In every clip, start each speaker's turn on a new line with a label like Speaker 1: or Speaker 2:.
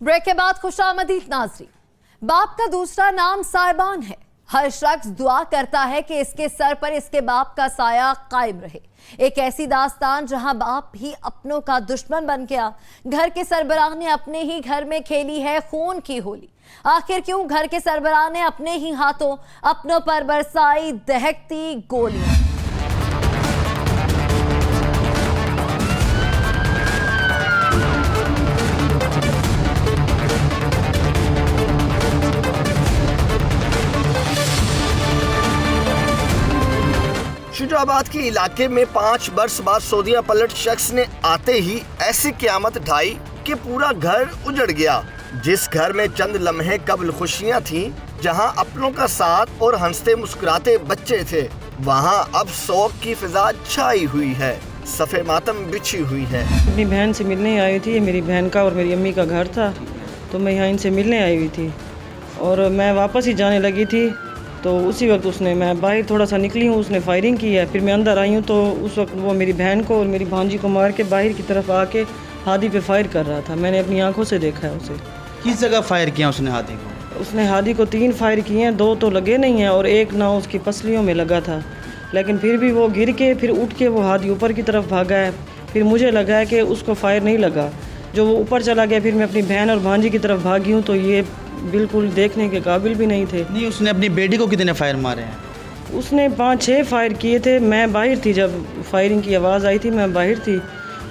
Speaker 1: Break के बाद खुशामदीद नाज़रीन। बाप का दूसरा नाम साहिबान है। हर शख्स दुआ करता है कि इसके सर पर इसके बाप का साया कायम रहे। एक ऐसी दास्तान जहां बाप भी अपनों का दुश्मन बन गया। घर के सरबराह ने अपने ही घर में खेली है खून की होली। आखिर क्यों घर के सरबराह ने अपने ही हाथों अपनों पर बरसाई दहकती गोलियां।
Speaker 2: शुजाबाद के इलाके में 5 वर्ष बाद सऊदिया पलट शख्स ने आते ही ऐसी क़यामत ढाई कि पूरा घर उजड़ गया। जिस घर में चंद लम्हे कबल खुशियां थीं, जहां अपनों का साथ और हंसते मुस्कुराते बच्चे थे, वहां अब शोक की फिजा छाई हुई है, सफ़े मातम बिछी हुई है।
Speaker 3: अपनी बहन से मिलने आई थी। मेरी बहन का और मेरी अम्मी का घर था, तो मैं यहाँ इनसे मिलने आई हुई थी और मैं वापस ही जाने लगी थी। तो उसी वक्त मैं बाहर थोड़ा सा निकली हूँ, उसने फायरिंग की है। फिर मैं अंदर आई हूँ तो उस वक्त वो मेरी बहन को और मेरी भांजी को मार के बाहर की तरफ आके हादी पे फायर कर रहा था। मैंने अपनी आंखों से देखा है उसे।
Speaker 4: किस जगह फायर किया उसने हादी को?
Speaker 3: उसने हादी को 3 फायर किए हैं, 2 तो लगे नहीं हैं और एक ना उसकी पसलियों में लगा था। लेकिन फिर भी वो गिर के फिर उठ के वो हादी ऊपर की तरफ भागा है। फिर मुझे लगा है कि उसको फायर नहीं लगा, जो वो ऊपर चला गया। फिर मैं अपनी बहन और भांजी की तरफ भागी हूँ तो ये बिल्कुल देखने के काबिल भी नहीं थे।
Speaker 4: नहीं, उसने अपनी बेटी को कितने फायर मारे हैं?
Speaker 3: उसने 5-6 फायर किए थे। मैं बाहर थी, जब फायरिंग की आवाज़ आई थी मैं बाहर थी।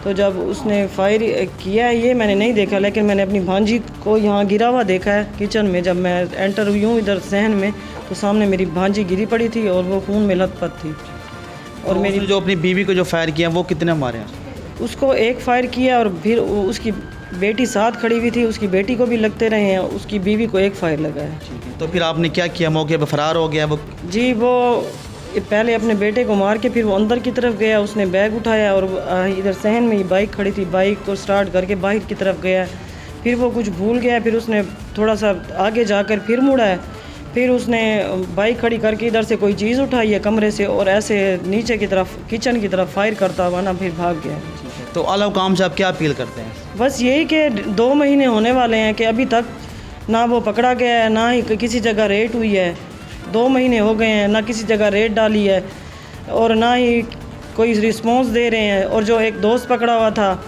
Speaker 3: तो जब उसने फायर किया ये मैंने नहीं देखा, लेकिन मैंने अपनी भांजी को यहाँ गिरा हुआ देखा है किचन में। जब मैं एंटर हुई हूँ इधर सहन में तो सामने मेरी भांजी गिरी पड़ी थी और वो खून में लथपथ थी। और
Speaker 4: तो
Speaker 3: मेरी
Speaker 4: जो अपनी बीवी को जो फायर किया वो कितने मारे हैं?
Speaker 3: उसको 1 फायर किया और फिर उसकी बेटी साथ खड़ी हुई थी, उसकी बेटी को भी लगते रहे हैं, उसकी बीवी को 1 फायर लगा है।
Speaker 4: तो फिर आपने क्या किया? मौके पर फरार हो गया वो?
Speaker 3: जी, वो पहले अपने बेटे को मार के फिर वो अंदर की तरफ गया। उसने बैग उठाया और इधर सहन में ही बाइक खड़ी थी, बाइक को स्टार्ट करके बाहर की तरफ गया। फिर वो कुछ भूल गया, फिर उसने थोड़ा सा आगे जाकर फिर मुड़ा है। फिर उसने बाइक खड़ी करके इधर से कोई चीज़ उठाई है कमरे से और ऐसे नीचे की तरफ किचन की तरफ फायर करता हुआ ना फिर भाग गया।
Speaker 4: तो आला काम से आप क्या अपील करते हैं?
Speaker 3: बस यही कि 2 महीने होने वाले हैं कि अभी तक ना वो पकड़ा गया है, ना ही किसी जगह रेड हुई है। 2 महीने हो गए हैं, ना किसी जगह रेड डाली है और ना ही कोई रिस्पॉन्स दे रहे हैं। और जो एक दोस्त पकड़ा हुआ था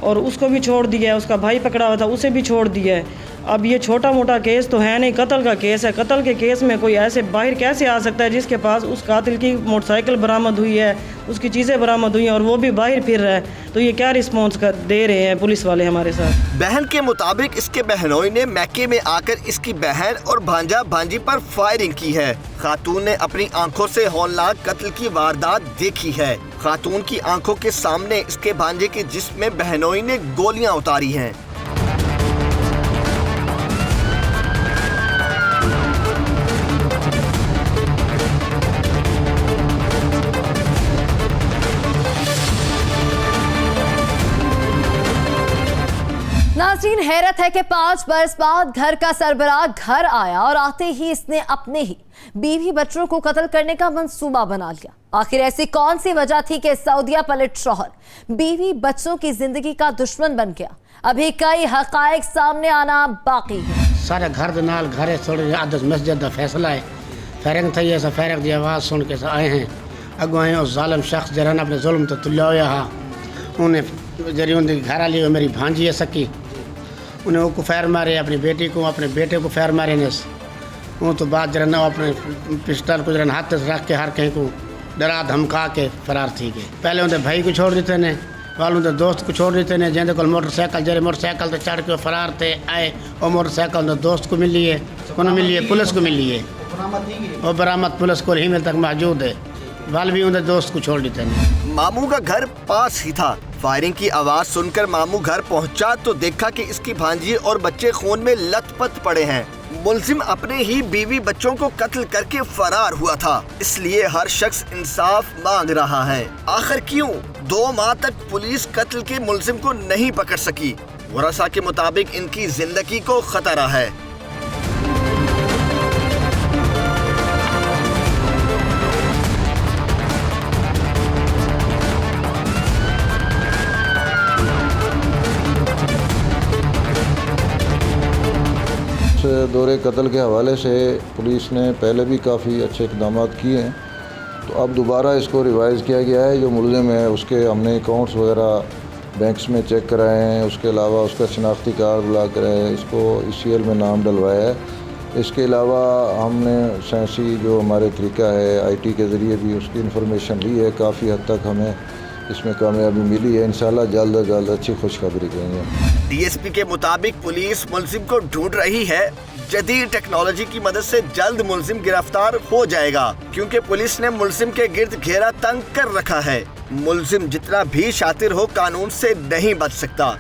Speaker 3: और उसको भी छोड़ दिया है, उसका भाई पकड़ा हुआ था उसे भी छोड़ दिया है। अब ये छोटा मोटा केस तो है नहीं, कत्ल का केस है। कत्ल के केस में कोई ऐसे बाहर कैसे आ सकता है जिसके पास उस कातिल की मोटरसाइकिल बरामद हुई है, उसकी चीज़ें बरामद हुई हैं और वो भी बाहर फिर रहा है। तो ये क्या रिस्पॉन्स दे रहे हैं पुलिस वाले हमारे साथ?
Speaker 2: बहन के मुताबिक इसके बहनोई ने मैके में आकर इसकी बहन और भांजा भांजी पर फायरिंग की है। खातून ने अपनी आंखों से हौलनाक कत्ल की वारदात देखी है। खातून की आंखों के सामने इसके भांजे के जिस्म में बहनोई ने गोलियां उतारी हैं।
Speaker 1: नाज़रीन, हैरत है कि 5 बरस बाद घर का सरबराह घर आया और आते ही इसने अपने ही बीवी बच्चों को कत्ल करने का मंसूबा बना लिया। आखिर ऐसी कौन सी वजह थी कि सऊदिया पलट शौहर बीवी बच्चों की जिंदगी का दुश्मन बन गया? अभी कई हकायक सामने आना बाकी है।
Speaker 5: सारे घर दे नाल घरे थोड़ी आदत मस्जिद का फैसला है। फायरिंग थी, ऐसा फायरिंग की आवाज़ सुन के आए हैं। अगो आए उस जालिम शख्स जरा अपने जुल्म तो तुलिया हुआ हा। उन्हें जरी उनकी घर वाली मेरी भांजी है सकी, उन्हें वो फायर मारे, अपनी बेटी को अपने बेटे को फायर मारे ने। वो तो बाद जरा ना अपने पिस्टल को जरा हाथ से रख के हर कहीं को डरा धमका के फरार थी गए। पहले उनके भाई को छोड़ देते ने, वाल उनके दोस्त को छोड़ देते ने। जिंदे को मोटरसाइकिल जरे मोटरसाइकिल तो चढ़ के फरार थे आए। और मोटरसाइकिल उनके दोस्त को मिली है, उन्हें मिली है, पुलिस को मिली है। और बरामद पुलिस को ही मिल तक मौजूद है। वाल भी उनके दोस्त को छोड़ देते ने।
Speaker 2: मामू का घर पास ही था। फायरिंग की आवाज सुनकर मामू घर पहुंचा तो देखा कि इसकी भांजी और बच्चे खून में लथपथ पड़े हैं। मुलजिम अपने ही बीवी बच्चों को कत्ल करके फरार हुआ था, इसलिए हर शख्स इंसाफ मांग रहा है। आखिर क्यों 2 माह तक पुलिस कत्ल के मुलजिम को नहीं पकड़ सकी? वरसा के मुताबिक इनकी जिंदगी को खतरा है।
Speaker 6: उस दौरे कत्ल के हवाले से पुलिस ने पहले भी काफ़ी अच्छे इक़दाम किए हैं, तो अब दोबारा इसको रिवाइज़ किया गया है। जो मुलज़िम है उसके हमने अकाउंट्स वगैरह बैंक्स में चेक कराए हैं, उसके अलावा उसका शनाख्ती कार्ड बुला कर इसको ECL में नाम डलवाया है। इसके अलावा हमने साइंसी जो हमारे तरीका है IT के ज़रिए भी उसकी इन्फॉर्मेशन ली है, काफ़ी हद तक हमें इसमें कामयाबी मिली है। इंशाल्लाह जल्द अज जल्द अच्छी खुशखबरी देंगे।
Speaker 2: DSP के मुताबिक पुलिस मुलजिम को ढूंढ रही है। जदीद टेक्नोलॉजी की मदद से जल्द मुलजिम गिरफ्तार हो जाएगा, क्योंकि पुलिस ने मुलजिम के गिर्द घेरा तंग कर रखा है। मुलजिम जितना भी शातिर हो कानून से नहीं बच सकता।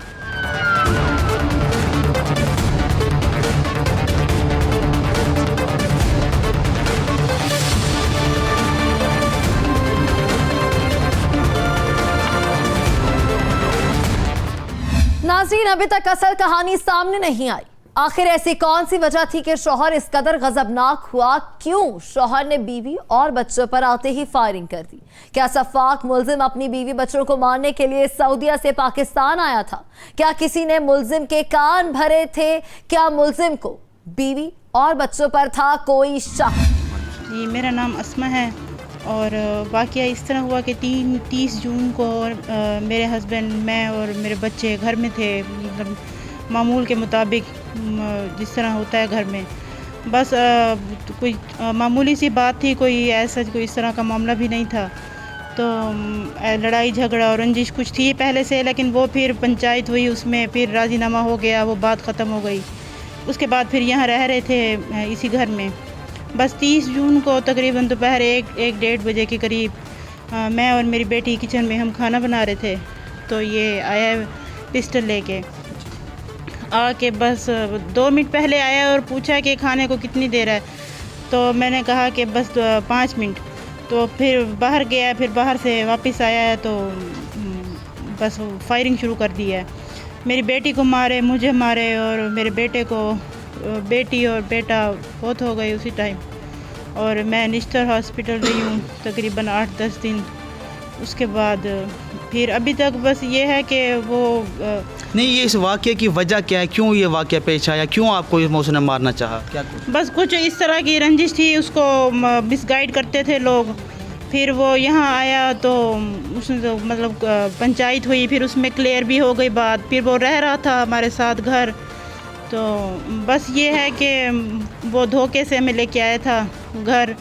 Speaker 1: नाज़रीन, अभी तक असल कहानी सामने नहीं आई। आखिर ऐसी कौन सी वजह थी कि शौहर इस कदर गजबनाक हुआ? क्यों शौहर ने बीवी और बच्चों पर आते ही फायरिंग कर दी? क्या सफाक मुलजिम अपनी बीवी बच्चों को मारने के लिए सऊदीया से पाकिस्तान आया था? क्या किसी ने मुलजिम के कान भरे थे? क्या मुलजिम को बीवी और बच्चों पर था कोई शक?
Speaker 7: जी, मेरा नाम अस्मा है और वाक़या इस तरह हुआ कि 30 जून को मेरे हस्बैंड, मैं और मेरे बच्चे घर में थे। मतलब मामूल के मुताबिक जिस तरह होता है घर में, बस कोई मामूली सी बात थी, कोई ऐसा कोई इस तरह का मामला भी नहीं था। तो लड़ाई झगड़ा और रंजिश कुछ थी पहले से, लेकिन वो फिर पंचायत हुई, उसमें फिर राज़ीनामा हो गया, वो बात ख़त्म हो गई। उसके बाद फिर यहाँ रह रहे थे इसी घर में। बस 30 जून को तकरीबन दोपहर 1-1:30 बजे के करीब मैं और मेरी बेटी किचन में हम खाना बना रहे थे, तो ये आया पिस्टल लेके आके बस 2 मिनट पहले आया और पूछा कि खाने को कितनी देर है। तो मैंने कहा कि बस 5 मिनट। तो फिर बाहर गया, फिर बाहर से वापस आया है तो बस फायरिंग शुरू कर दी है। मेरी बेटी को मारे, मुझे मारे और मेरे बेटे को, बेटी और बेटा बहुत हो गए उसी टाइम। और मैं निश्तर हॉस्पिटल रही हूँ तकरीबन 8-10 दिन। उसके बाद फिर अभी तक बस ये है कि वो
Speaker 4: नहीं, ये इस वाक़े की वजह क्या है? क्यों ये वाक़या पेश आया? क्यों आपको उसने मारना चाहा? क्या
Speaker 7: बस कुछ इस तरह की रंजिश थी, उसको मिसगाइड करते थे लोग। फिर वो यहाँ आया तो उसने तो मतलब पंचायत हुई, फिर उसमें क्लियर भी हो गई बात। फिर वो रह रहा था हमारे साथ घर, तो बस ये है कि वो धोखे से हमें लेके आया था घर,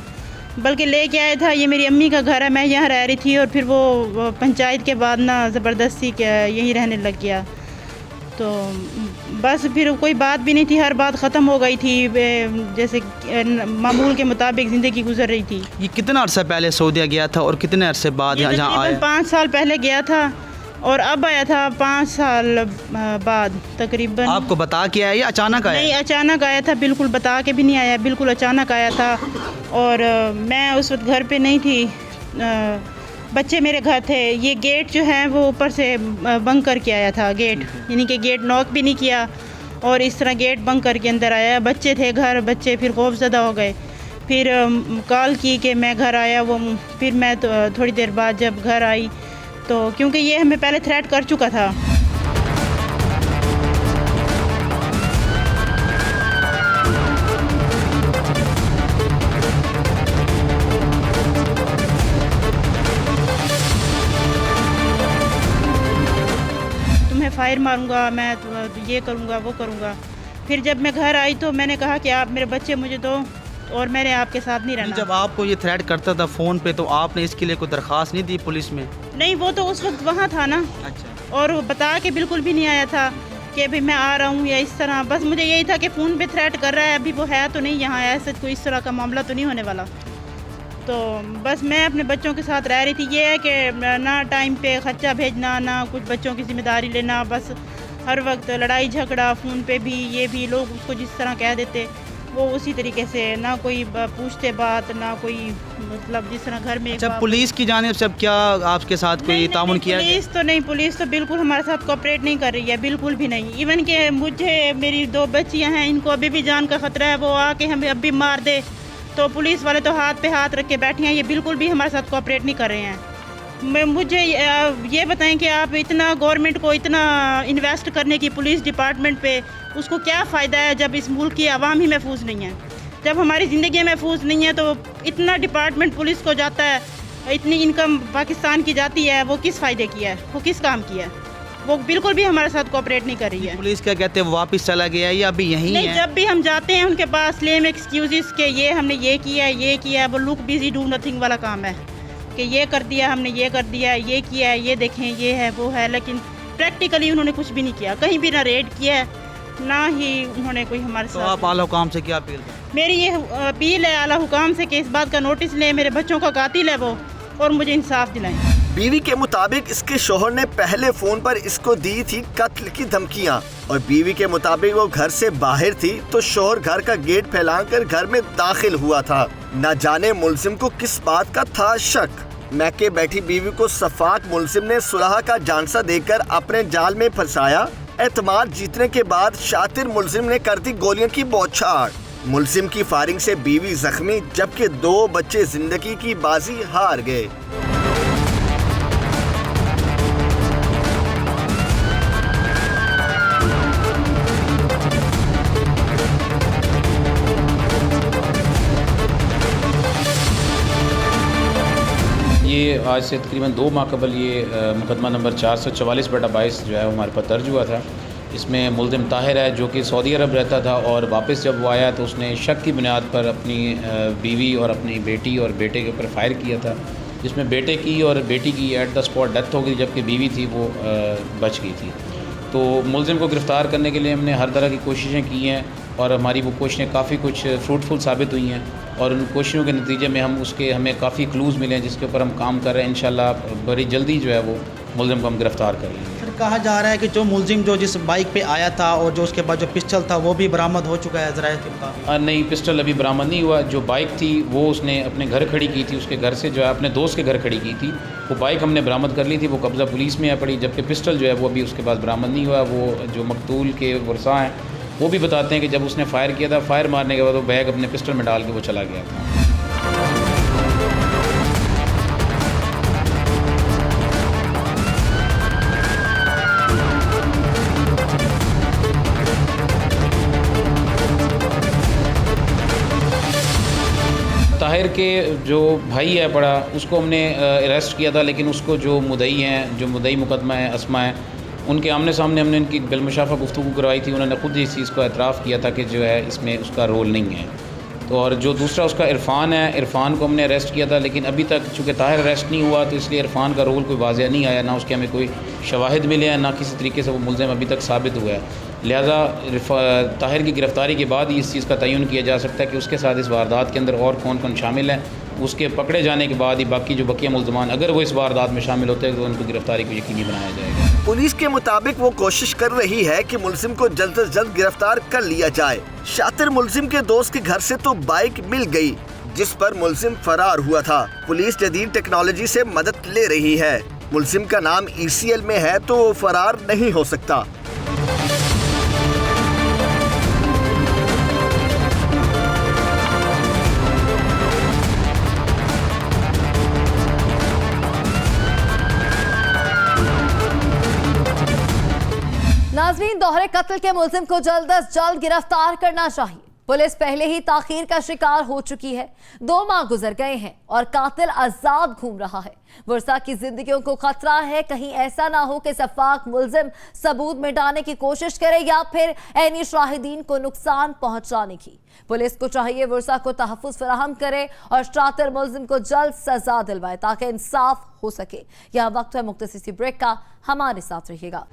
Speaker 7: बल्कि लेके आया था, ये मेरी अम्मी का घर है, मैं यहाँ रह रही थी। और फिर वो पंचायत के बाद ना ज़बरदस्ती यहीं रहने लग गया। तो बस फिर कोई बात भी नहीं थी, हर बात ख़त्म हो गई थी, जैसे मामूल के मुताबिक ज़िंदगी गुजर रही थी।
Speaker 4: ये कितना अरसा पहले सऊदीया गया था और कितने अरसे बाद यहाँ आया?
Speaker 7: 5 साल पहले गया था और अब आया था 5 साल बाद तकरीबन।
Speaker 4: आपको बता के आया या अचानक आया?
Speaker 7: नहीं, अचानक आया था, बिल्कुल बता के भी नहीं आया, बिल्कुल अचानक आया था। और मैं उस वक्त घर पे नहीं थी, बच्चे मेरे घर थे। ये गेट जो है वो ऊपर से बंद करके आया था गेट, यानी कि गेट नॉक भी नहीं किया और इस तरह गेट बंद करके अंदर आया। बच्चे थे घर, बच्चे फिर खौफज़दा हो गए। फिर कॉल की कि मैं घर आया। वो फिर मैं तो थोड़ी देर बाद जब घर आई तो क्योंकि ये हमें पहले थ्रेट कर चुका था। तुम्हें फायर मारूंगा, मैं ये करूंगा, वो करूंगा। फिर जब मैं घर आई तो मैंने कहा कि आप मेरे बच्चे मुझे दो और मैंने आपके साथ नहीं रहना।
Speaker 4: जब आपको ये थ्रेट करता था फ़ोन पे तो आपने इसके लिए कोई दरख्वास्त नहीं दी पुलिस में?
Speaker 7: नहीं, वो तो उस वक्त वहाँ था ना।
Speaker 4: अच्छा।
Speaker 7: और वो बता के बिल्कुल भी नहीं आया था कि भाई मैं आ रहा हूँ या इस तरह। बस मुझे यही था कि फ़ोन पे थ्रेट कर रहा है, अभी वो है तो नहीं यहाँ, ऐसा कोई इस तरह का मामला तो नहीं होने वाला। तो बस मैं अपने बच्चों के साथ रह रही थी। ये है कि ना टाइम पे ख़र्चा भेजना, ना कुछ बच्चों की जिम्मेदारी लेना, बस हर वक्त लड़ाई झगड़ा, फ़ोन पे भी ये भी लोग उसको जिस तरह कह देते वो उसी तरीके से, ना कोई पूछते बात, ना कोई मतलब जिस तरह घर में।
Speaker 4: अच्छा, पुलिस की जानिब से अब क्या आपके साथ कोई तामुन किया?
Speaker 7: पुलिस तो बिल्कुल हमारे साथ कोऑपरेट नहीं कर रही है, बिल्कुल भी नहीं। इवन कि मुझे, मेरी 2 बच्चियां हैं, इनको अभी भी जान का ख़तरा है, वो आके हमें अभी मार दे तो पुलिस वाले तो हाथ पे हाथ रख के बैठे हैं। ये बिल्कुल भी हमारे साथ कोऑपरेट नहीं कर रहे हैं। मुझे ये बताएं कि आप इतना गवर्नमेंट को इतना इन्वेस्ट करने की पुलिस डिपार्टमेंट पे, उसको क्या फ़ायदा है जब इस मुल्क की आवाम ही महफूज नहीं है, जब हमारी ज़िंदगी महफूज नहीं है। तो इतना डिपार्टमेंट पुलिस को जाता है, इतनी इनकम पाकिस्तान की जाती है, वो किस फ़ायदे की है, वो किस काम की है? वो बिल्कुल भी हमारे साथ कोऑपरेट नहीं कर रही है।
Speaker 4: पुलिस क्या कहते हैं, वो वापस चला गया है या अभी यहीं
Speaker 7: नहीं,
Speaker 4: है?
Speaker 7: जब भी हम जाते हैं उनके पास लेम एक्सक्यूज़ के ये हमने ये किया है, ये किया है, वो लुक बिजी डू नथिंग वाला काम है कि ये कर दिया हमने, ये कर दिया, ये किया है, ये देखें, ये है, वो है, लेकिन प्रैक्टिकली उन्होंने कुछ भी नहीं किया, कहीं भी ना रेड किया है, ना ही उन्होंने कोई हमारे
Speaker 4: तो
Speaker 7: साथ।
Speaker 4: आप आला हुकाम से क्या अपील करें?
Speaker 7: मेरी ये अपील है आला हुकाम से कि इस बात का नोटिस लें, मेरे बच्चों का कातिल है वो, और मुझे इंसाफ दिलाएं।
Speaker 2: बीवी के मुताबिक इसके शोहर ने पहले फोन पर इसको दी थी कत्ल की धमकियां और बीवी के मुताबिक वो घर से बाहर थी तो शोहर घर का गेट फैलाकर घर में दाखिल हुआ था। न जाने मुलजिम को किस बात का था शक। मैके बैठी बीवी को सफाक मुलजिम ने सुलह का झांसा देकर अपने जाल में फंसाया। एतमाद जीतने के बाद शातिर मुलजिम ने कर दी गोलियों की बौछार। मुलजिम की फायरिंग से बीवी जख्मी जबकि 2 बच्चे जिंदगी की बाजी हार गए।
Speaker 8: ये आज से तकरीबन 2 माह कबल ये मुकदमा नंबर 444/22 जो है हमारे पास दर्ज हुआ था। इसमें मुल्ज़िम ताहिर है जो कि सऊदी अरब रहता था और वापस जब वो आया तो उसने शक की बुनियाद पर अपनी बीवी और अपनी बेटी और बेटे के ऊपर फायर किया था, जिसमें बेटे की और बेटी की एट द स्पॉट डेथ हो गई जबकि बीवी थी वो बच गई थी। तो मुल्ज़िम को गिरफ़्तार करने के लिए हमने हर तरह की कोशिशें की हैं और हमारी वो कोशिशें काफ़ी कुछ फ्रूटफुल साबित हुई हैं और उन कोशिशों के नतीजे में हमें काफ़ी क्लूज़ मिले हैं जिसके ऊपर हम काम कर रहे हैं। इंशाल्लाह बड़ी जल्दी जो है वो मुल्ज़िम को हम गिरफ़्तार कर लेंगे।
Speaker 4: फिर कहा जा रहा है कि जो मुल्ज़िम जो जिस बाइक पे आया था और जो उसके बाद जो पिस्टल था वो भी बरामद हो चुका है ज़राए के मुताबिक।
Speaker 8: नहीं, पिस्टल अभी बरामद नहीं हुआ। जो बाइक थी वो उसने अपने घर खड़ी की थी, उसके घर से जो है अपने दोस्त के घर खड़ी की थी। वो बाइक हमने बरामद कर ली थी, वो कब्ज़ा पुलिस में आ पड़ी, जबकि पिस्टल जो है वो अभी उसके पास बरामद नहीं हुआ। वो जो मकतूल के वर्सा हैं वो भी बताते हैं कि जब उसने फायर किया था, फायर मारने के बाद वो बैग अपने पिस्टल में डाल के वो चला गया था। ताहिर के जो भाई है बड़ा, उसको हमने अरेस्ट किया था, लेकिन उसको जो मुदई हैं, जो मुदई मुकदमा है अस्मा है, उनके आमने सामने हमने उनकी बिलमुशाफा गुफ्तगू करवाई थी। उन्होंने ख़ुद इस चीज़ को एतराफ़ किया था कि जो है इसमें उसका रोल नहीं है। तो और जो दूसरा उसका इरफान है, इरफान को हमने अरेस्ट किया था, लेकिन अभी तक चूँकि ताहिर अरेस्ट नहीं हुआ तो इसलिए इरफान का रोल कोई वाज़ेह नहीं आया, ना उसके हमें कोई शवाहिद मिले हैं, ना किसी तरीके से वो मुल्ज़िम अभी तक साबित हुआ है। लिहाजा ताहिर की गिरफ़्तारी के बाद ही इस चीज़ का तयन किया जा सकता है कि उसके साथ इस वारदात के अंदर और कौन कौन शामिल है। उसके पकड़े जाने के बाद ही बाकी जो बकिया मुल्ज़मान अगर वो इस वारदात में शामिल होते हैं तो उनको गिरफ्तारी को यकीनी बनाया जाएगा।
Speaker 2: पुलिस के मुताबिक वो कोशिश कर रही है कि मुलजिम को जल्द से जल्द गिरफ्तार कर लिया जाए। शातिर मुलजिम के दोस्त के घर से तो बाइक मिल गई जिस पर मुलजिम फरार हुआ था। पुलिस जदीद टेक्नोलॉजी से मदद ले रही है। मुलजिम का नाम ECL में है तो वो फरार नहीं हो सकता।
Speaker 1: नाज़रीन, दोहरे कत्ल के मुल्जिम को जल्द अज जल्द गिरफ्तार करना चाहिए। पुलिस पहले ही ताखीर का शिकार हो चुकी है। 2 माह गुजर गए हैं और कातिल आजाद घूम रहा है। वर्षा की जिंदगियों को खतरा है, कहीं ऐसा ना हो कि सफाक मुल्जिम सबूत मिटाने की कोशिश करे या फिर ऐनी शाहिदीन को नुकसान पहुंचाने की। पुलिस को चाहिए वर्षा को तहफ़्फ़ुज़ फराहम करे और शातिर मुल्जिम को जल्द सजा दिलवाए ताकि इंसाफ हो सके। यह वक्त है मुख्तसर सी ब्रेक का, हमारे साथ रहिएगा।